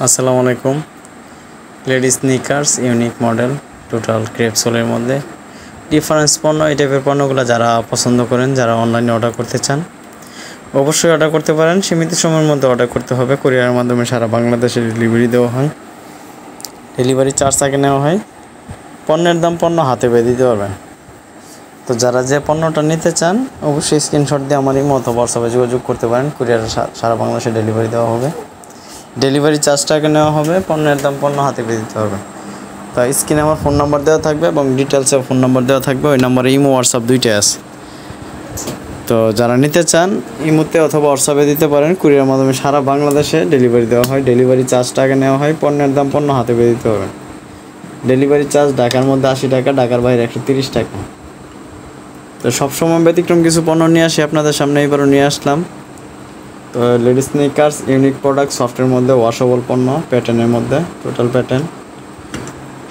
আসসালামু আলাইকুম। Ladies sneakers unique model total crepe সোলের মধ্যে ডিফারেন্স পণ্য, এই টাইপের পণ্যগুলো যারা পছন্দ করেন, যারা অনলাইনে অর্ডার করতে চান অবশ্যই অর্ডার করতে পারেন। সীমিত সময়ের মধ্যে অর্ডার করতে হবে। কুরিয়ারের মাধ্যমে সারা বাংলাদেশে ডেলিভারি দেওয়া হয়। ডেলিভারি চার্জ আগে নেওয়া হয়। পণ্যের দাম পণ্য হাতে পেয়ে দিতে পারবেন। তো যারা যে পণ্যটা নিতে চান অবশ্যই স্ক্রিনশট দিয়ে আমার ইমো অথবা হোয়াটসঅ্যাপে যোগাযোগ করতে পারেন। কুরিয়ারে সারা বাংলাদেশে ডেলিভারি দেওয়া হবে। ডেলিভারি চার্জটাকে নেওয়া হবে, পণ্যের দাম পণ্য হাতে পেয়ে দিতে হবে। তাই স্ক্রিনে আমার ফোন নাম্বার দেওয়া থাকবে এবং ডিটেলসে ফোন নাম্বার দেওয়া থাকবে। ওই নাম্বারে ইমো হোয়াটসঅ্যাপ দুইটাই আছে। তো যারা নিতে চান ইমোতে অথবা হোয়াটসঅ্যাপে দিতে পারেন। কুরিয়ার মাধ্যমে সারা বাংলাদেশে ডেলিভারি দেওয়া হয়। ডেলিভারি চার্জটাকে নেওয়া হয়, পণ্যের দাম পণ্য হাতে পেয়ে দিতে হবে। ডেলিভারি চার্জ ঢাকার মধ্যে 80 টাকা, ঢাকার বাইরে 130 টাকা। তো সবসময় ব্যতিক্রম কিছু পণ্য নিয়ে আসি আপনাদের সামনে, এবারও নিয়ে আসলাম। তো লেডিস স্নিকার্স ইউনিক প্রোডাক্ট, সফটের মধ্যে ওয়াশেবল পণ্য, প্যাটার্নের মধ্যে টোটাল প্যাটার্ন,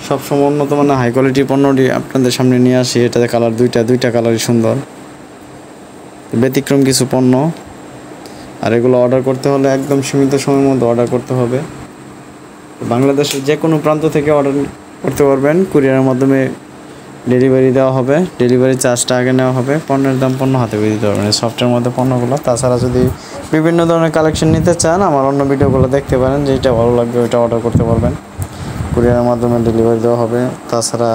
সবসময় উন্নত মানের হাই কোয়ালিটি পণ্যটি আপনাদের সামনে নিয়ে আসি। এটাতে কালার দুইটা কালারই সুন্দর, ব্যতিক্রম কিছু পণ্য। আর এগুলো অর্ডার করতে হলে একদম সীমিত সময়ের মধ্যে অর্ডার করতে হবে। বাংলাদেশের যে কোনো প্রান্ত থেকে অর্ডার করতে পারবেন। কুরিয়ারের মাধ্যমে ডেলিভারি দেওয়া হবে। ডেলিভারি চার্জটা আগে নেওয়া হবে, পণ্যের দাম পণ্য হাতে পেয়ে দিতে পারবেন। সফটের মধ্যে পণ্যগুলো। তাছাড়া যদি বিভিন্ন ধরনের কালেকশন নিতে চান আমার অন্য ভিডিওগুলো দেখতে পারেন, যেটা ভালো লাগবে ওইটা অর্ডার করতে পারবেন। কুরিয়ারের মাধ্যমে ডেলিভারি দেওয়া হবে। তাছাড়া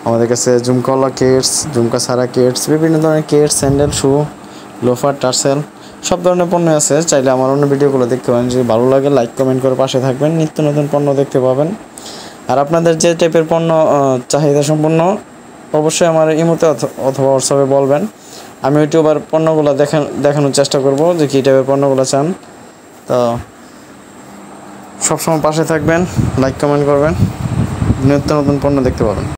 আমাদের কাছে ঝুমকাওয়ালা কিডস, ঝুমকা ছাড়া কিডস, বিভিন্ন ধরনের কিডস, স্যান্ডেল, শু, লোফার, টার্সেল সব ধরনের পণ্য আছে। চাইলে আমার অন্য ভিডিওগুলো দেখতে পারেন। যদি ভালো লাগে লাইক কমেন্ট করে পাশে থাকবেন। নিত্য নতুন পণ্য দেখতে পাবেন। আর আপনাদের যে টাইপের পণ্য চাহিদা সম্পন্ন অবশ্যই আমার ইমোতে অথবা হোয়াটসঅ্যাপে বলবেন। আমি ইউটিউবার পণ্যগুলো দেখানোর চেষ্টা করব যে কী টাইপের পণ্যগুলো চান। তো সবসময় পাশে থাকবেন, লাইক কমেন্ট করবেন, নিত্য নতুন পণ্য দেখতে পাবেন।